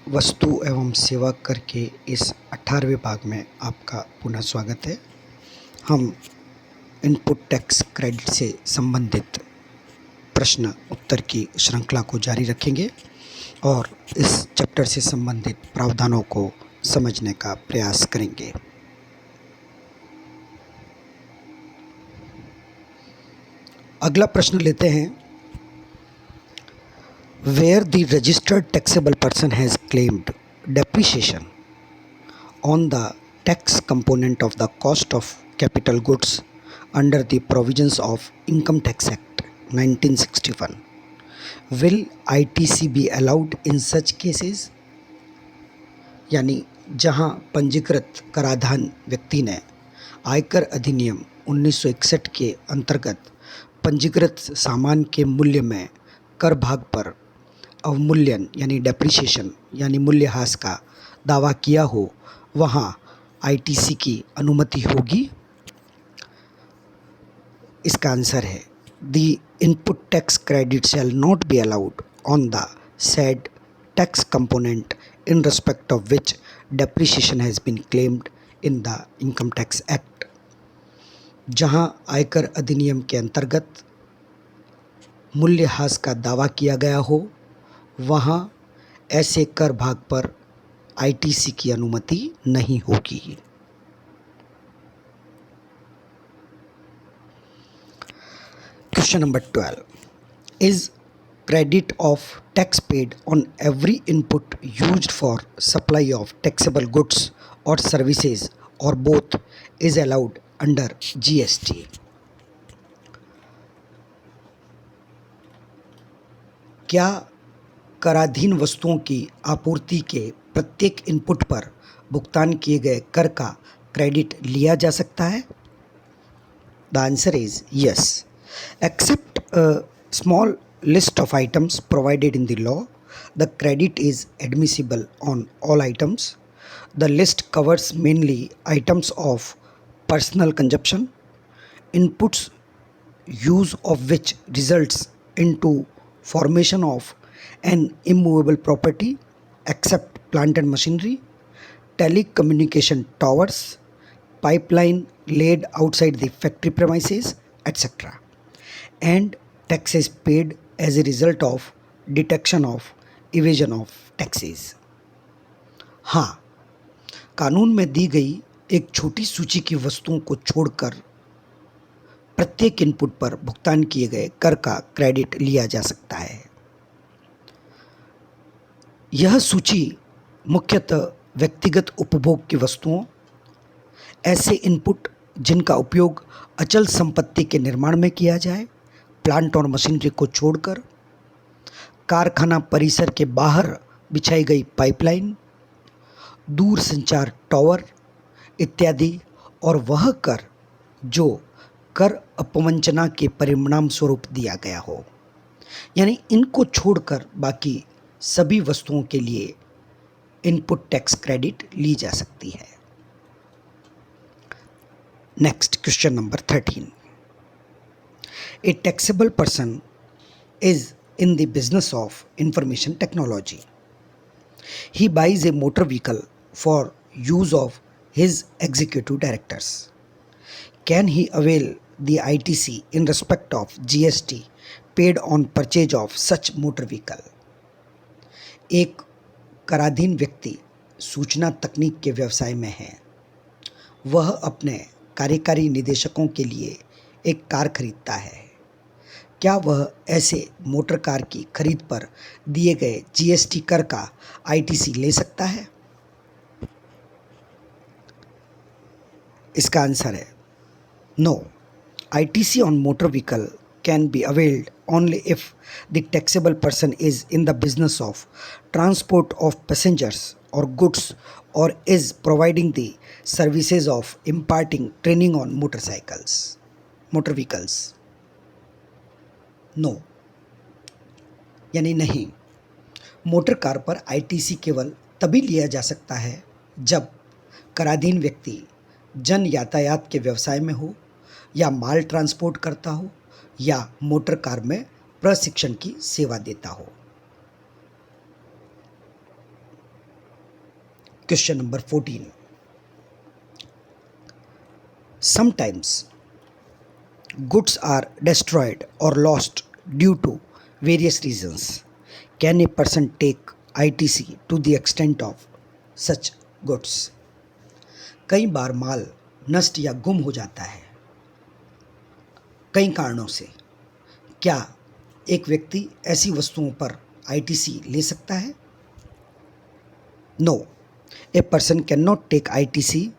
वस्तु एवं सेवा कर के इस 18वें भाग में आपका पुनः स्वागत है। हम इनपुट टैक्स क्रेडिट से संबंधित प्रश्न उत्तर की श्रृंखला को जारी रखेंगे और इस चैप्टर से संबंधित प्रावधानों को समझने का प्रयास करेंगे। अगला प्रश्न लेते हैं। Where the registered taxable person has claimed depreciation on the tax component of the cost of capital goods under the provisions of Income Tax Act 1961, will ITC be allowed in such cases? यानी जहां पंजीकृत कराधान व्यक्ति ने आयकर अधिनियम 1961 के अंतर्गत पंजीकृत सामान के मूल्य में कर भाग पर अवमूल्यन यानी डेप्रिसिएशन यानी मूल्यह्रास का दावा किया हो, वहाँ आईटीसी की अनुमति होगी। इसका आंसर है the input tax credit shall not be allowed on the said tax component in respect of which depreciation has been claimed in the income tax act. जहाँ आयकर अधिनियम के अंतर्गत मूल्यह्रास का दावा किया गया हो, वहाँ ऐसे कर भाग पर आईटीसी की अनुमति नहीं होगी। Question number 12 is credit of tax paid on every input used for supply of taxable goods और सर्विसेज और both is allowed under GST. क्या कराधीन वस्तुओं की आपूर्ति के प्रत्येक इनपुट पर भुगतान किए गए कर का क्रेडिट लिया जा सकता है? The answer is yes, except a small list of items provided in the law, the credit is admissible on all items. The list covers mainly items of personal consumption, inputs use of which results into formation of an immovable property except plant and machinery, telecommunication towers, pipeline laid outside the factory premises, etc. and taxes paid as a result of detection of evasion of taxes। हाँ, कानून में दी गई एक छोटी सूची की वस्तुओं को छोड़कर प्रत्येक इनपुट पर भुगतान किए गए कर का क्रेडिट लिया जा सकता है। यह सूची मुख्यतः व्यक्तिगत उपभोग की वस्तुओं, ऐसे इनपुट जिनका उपयोग अचल संपत्ति के निर्माण में किया जाए, प्लांट और मशीनरी को छोड़कर, कारखाना परिसर के बाहर बिछाई गई पाइपलाइन, दूर संचार टावर इत्यादि, और वह कर जो कर अपवंचना के परिणाम स्वरूप दिया गया हो। यानी इनको छोड़कर बाकी सभी वस्तुओं के लिए इनपुट टैक्स क्रेडिट ली जा सकती है। Next question number 13 a taxable person is in the business of information technology. He buys a motor vehicle for use of his executive directors. Can he avail the ITC in respect of GST paid on purchase of such motor vehicle। एक कराधीन व्यक्ति सूचना तकनीक के व्यवसाय में है। वह अपने कार्यकारी निदेशकों के लिए एक कार खरीदता है। क्या वह ऐसे मोटर कार की खरीद पर दिए गए GST कर का ITC ले सकता है? इसका आंसर है no. ITC on motor vehicle can be availed only if the taxable person is in the business of transport of passengers or goods or is providing the services of imparting training on motor vehicles। No, यानी नहीं। Motor car पर ITC केवल तभी लिया जा सकता है जब कराधीन व्यक्ति जन यातायात के व्यवसाय में हो, या माल ट्रांसपोर्ट करता हो, या मोटर कार में प्रशिक्षण की सेवा देता हो। Question number 14. Sometimes goods are destroyed or lost due to various reasons. Can a person take ITC to the extent of such goods? कई बार माल नष्ट या गुम हो जाता है कई कारणों से। क्या एक व्यक्ति ऐसी वस्तुओं पर ITC ले सकता है? No, a person can not take ITC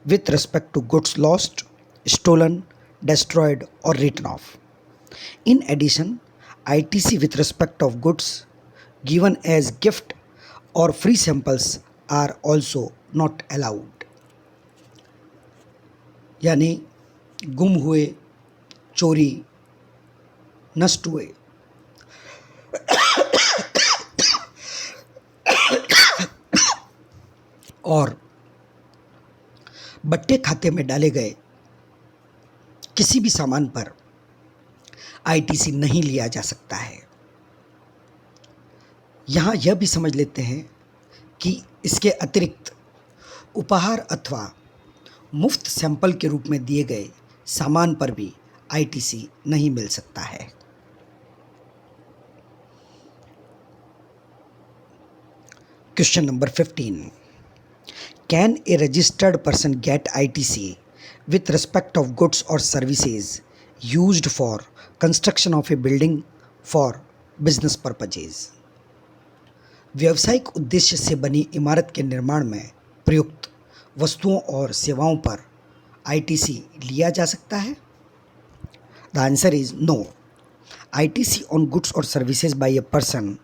with respect to goods lost, stolen, destroyed, or written off. In addition, ITC with respect of goods given as gift or free samples are also not allowed. यानी गुम हुए, चोरी, नष्ट हुए और बट्टे खाते में डाले गए किसी भी सामान पर ITC नहीं लिया जा सकता है। यहाँ यह भी समझ लेते हैं कि इसके अतिरिक्त उपहार अथवा मुफ्त सैंपल के रूप में दिए गए सामान पर भी ITC नहीं मिल सकता है। Question number 15. Can a registered person get ITC with respect of goods or services used for construction of a building for business purposes? व्यावसायिक उद्देश्य से बनी इमारत के निर्माण में प्रयुक्त वस्तुओं और सेवाओं पर ITC लिया जा सकता है? The answer is no. ITC on goods or services by a person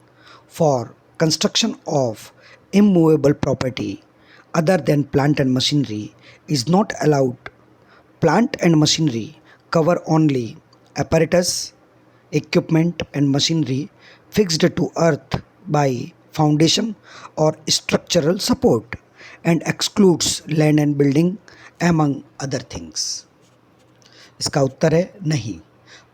for construction of immovable property other than plant and machinery is not allowed. Plant and machinery cover only apparatus, equipment and machinery fixed to earth by foundation or structural support and excludes land and building among other things. इसका उत्तर है नहीं।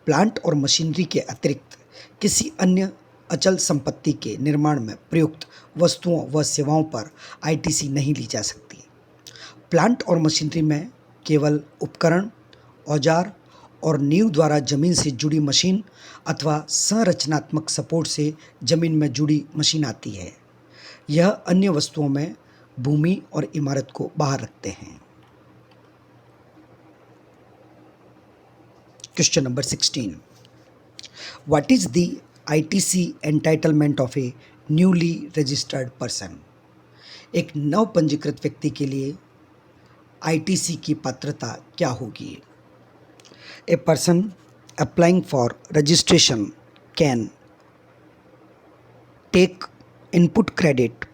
Plant और machinery के अतिरिक्त किसी अन्य अचल संपत्ति के निर्माण में प्रयुक्त वस्तुओं व सेवाओं पर ITC नहीं ली जा सकती। प्लांट और मशीनरी में केवल उपकरण, औजार और नींव द्वारा जमीन से जुड़ी मशीन अथवा संरचनात्मक सपोर्ट से जमीन में जुड़ी मशीन आती है। यह अन्य वस्तुओं में भूमि और इमारत को बाहर रखते हैं। Question number 16. What is the ITC entitlement of a newly registered person? एक नव पंजीकृत व्यक्ति के लिए ITC की पात्रता क्या होगी? A person applying for registration can take input credit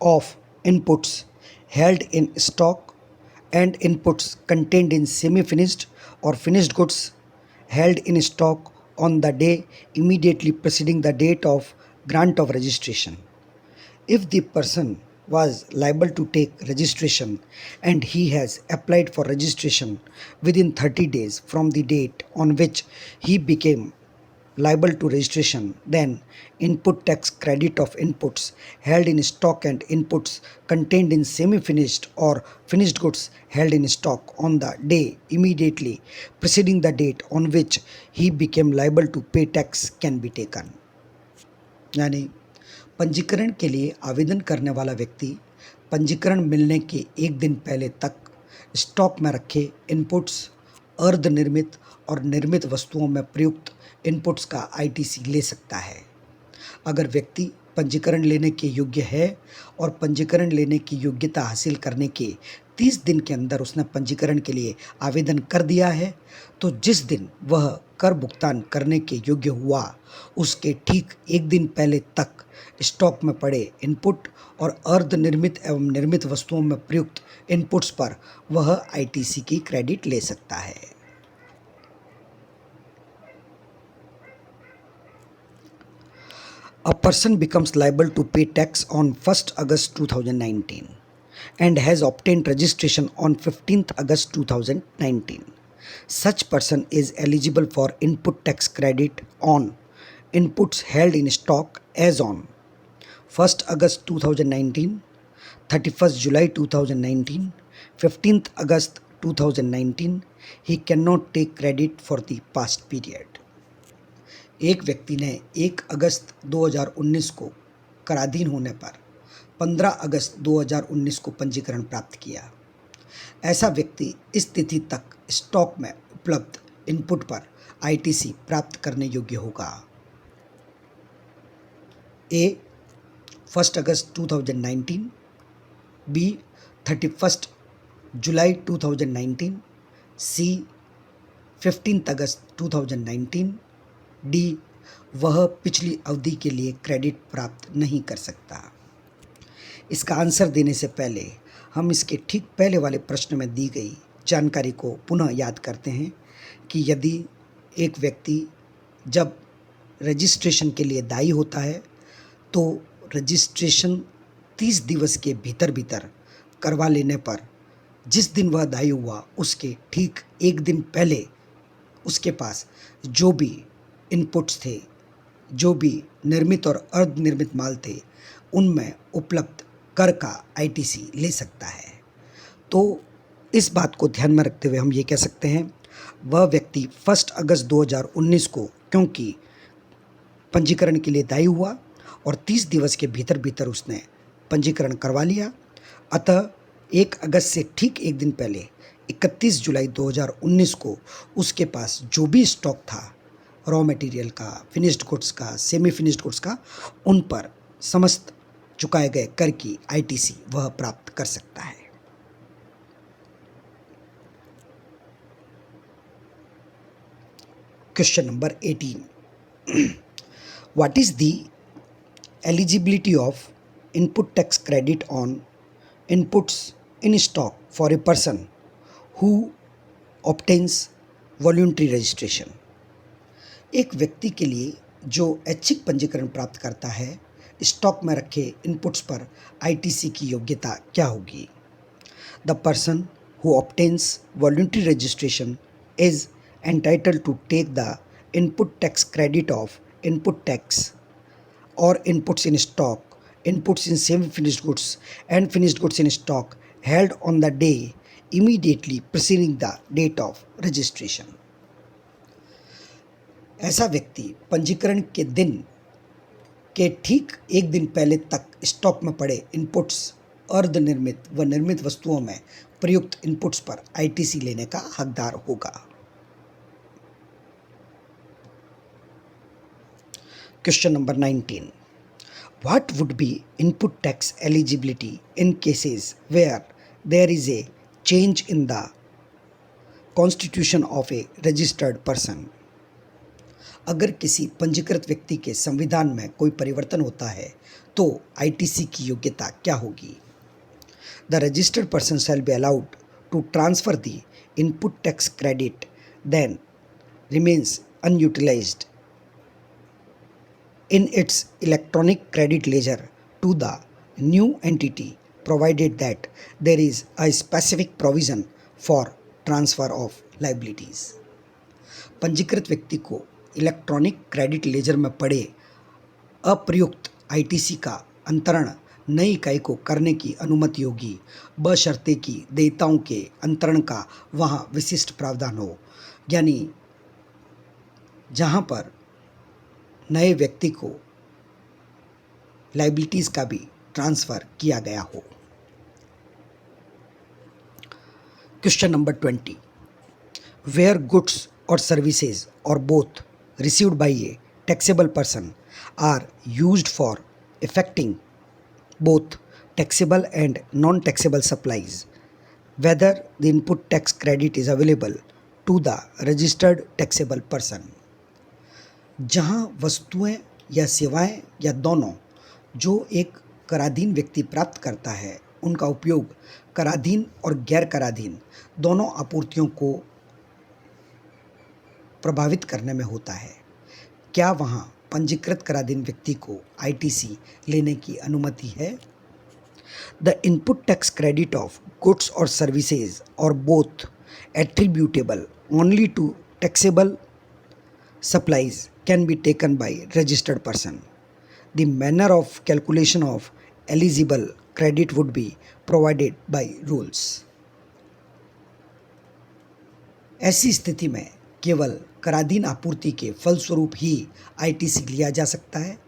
of inputs held in stock and inputs contained in semi-finished or finished goods held in stock on the day immediately preceding the date of grant of registration. If the person was liable to take registration and he has applied for registration within 30 days from the date on which he became liable to registration, then input tax credit of inputs held in stock and inputs contained in semi-finished or finished goods held in stock on the day immediately preceding the date on which he became liable to pay tax can be taken. यानी पंजीकरण के लिए आवेदन करने वाला व्यक्ति पंजीकरण मिलने के एक दिन पहले तक स्टॉक में रखे इनपुट्स, अर्धनिर्मित और निर्मित वस्तुओं में प्रयुक्त इनपुट्स का ITC ले सकता है। अगर व्यक्ति पंजीकरण लेने के योग्य है और पंजीकरण लेने की योग्यता हासिल करने के 30 दिन के अंदर उसने पंजीकरण के लिए आवेदन कर दिया है, तो जिस दिन वह कर भुगतान करने के योग्य हुआ उसके ठीक एक दिन पहले तक स्टॉक में पड़े इनपुट और अर्धनिर्मित एवं निर्मित वस्तुओं में प्रयुक्त इनपुट्स पर वह ITC की क्रेडिट ले सकता है। A person becomes liable to pay tax on 1st August 2019 and has obtained registration on 15th August 2019. Such person is eligible for input tax credit on inputs held in stock as on 1st August 2019, 31st July 2019, 15th August 2019, he cannot take credit for the past period. एक व्यक्ति ने 1 अगस्त 2019 को कराधीन होने पर 15 अगस्त 2019 को पंजीकरण प्राप्त किया। ऐसा व्यक्ति इस तिथि तक स्टॉक में उपलब्ध इनपुट पर आईटीसी प्राप्त करने योग्य होगा। ए 1 अगस्त 2019, बी 31 जुलाई 2019, सी 15 अगस्त 2019, डी वह पिछली अवधि के लिए क्रेडिट प्राप्त नहीं कर सकता। इसका आंसर देने से पहले हम इसके ठीक पहले वाले प्रश्न में दी गई जानकारी को पुनः याद करते हैं कि यदि एक व्यक्ति जब रजिस्ट्रेशन के लिए दायी होता है तो रजिस्ट्रेशन 30 दिवस के भीतर करवा लेने पर जिस दिन वह दायी हुआ उसके ठीक एक दिन पहले उसके पास जो भी इनपुट्स थे, जो भी निर्मित और अर्धनिर्मित माल थे, उनमें उपलब्ध कर का आईटीसी ले सकता है। तो इस बात को ध्यान में रखते हुए हम ये कह सकते हैं वह व्यक्ति 1 अगस्त 2019 को क्योंकि पंजीकरण के लिए दायी हुआ और 30 दिवस के भीतर उसने पंजीकरण करवा लिया, अतः 1 अगस्त से ठीक एक दिन पहले 31 जुलाई 2019 को उसके पास जो भी स्टॉक था रॉ मटेरियल का, फिनिश्ड गुड्स का, सेमी फिनिश्ड गुड्स का, उन पर समस्त चुकाए गए कर की आईटीसी वह प्राप्त कर सकता है। Question number 18, what is the eligibility of input tax credit on inputs in stock for a person who obtains voluntary registration? एक व्यक्ति के लिए जो ऐच्छिक पंजीकरण प्राप्त करता है स्टॉक में रखे इनपुट्स पर आईटीसी की योग्यता क्या होगी? The person who obtains voluntary registration is entitled to take the input tax credit of input tax or inputs in stock, inputs in semi-finished goods and finished goods in stock held on the day immediately preceding the date of registration. ऐसा व्यक्ति पंजीकरण के दिन के ठीक एक दिन पहले तक स्टॉक में पड़े इनपुट्स, अर्धनिर्मित व निर्मित वस्तुओं में प्रयुक्त इनपुट्स पर आईटीसी लेने का हकदार होगा। Question number 19. What would be input tax eligibility in cases where there is a change in the constitution of a registered person? अगर किसी पंजीकृत व्यक्ति के संविधान में कोई परिवर्तन होता है तो आईटीसी की योग्यता क्या होगी? The registered person shall be allowed to transfer the input tax credit then remains unutilized in its electronic credit ledger to the new entity provided that there is a specific provision for transfer of liabilities. पंजीकृत व्यक्ति को electronic credit ledger में पड़े अप्रयुक्त ITC का अंतरण नई इकाई को करने की अनुमति होगी बशर्ते कि देयताओं के अंतरण का वहाँ विशिष्ट प्रावधान हो, यानी जहाँ पर नए व्यक्ति को लाइबिलिटीज का भी ट्रांसफर किया गया हो। क्वेश्चन नंबर 20, वेयर गुड्स और सर्विसेज और both received by a taxable person are used for effecting both taxable and non-taxable supplies, whether the input tax credit is available to the registered taxable person. जहाँ वस्तुएं या सेवाएं या दोनों जो एक कराधीन व्यक्ति प्राप्त करता है उनका उपयोग कराधीन और गैर कराधीन दोनों आपूर्तियों को प्रभावित करने में होता है, क्या वहाँ पंजीकृत कराधीन व्यक्ति को आईटीसी लेने की अनुमति है? The input tax credit of goods और सर्विसेज और both attributable only to taxable supplies can be taken by registered person. The manner of calculation of eligible credit would be provided by rules. ऐसी स्थिति में केवल कराधीन आपूर्ति के फलस्वरूप ही ITC लिया जा सकता है।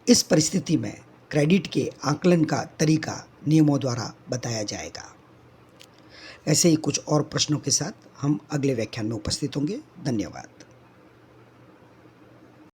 इस परिस्थिति में क्रेडिट के आकलन का तरीका नियमों द्वारा बताया जाएगा। ऐसे ही कुछ और प्रश्नों के साथ हम अगले व्याख्यान में उपस्थित होंगे। धन्यवाद।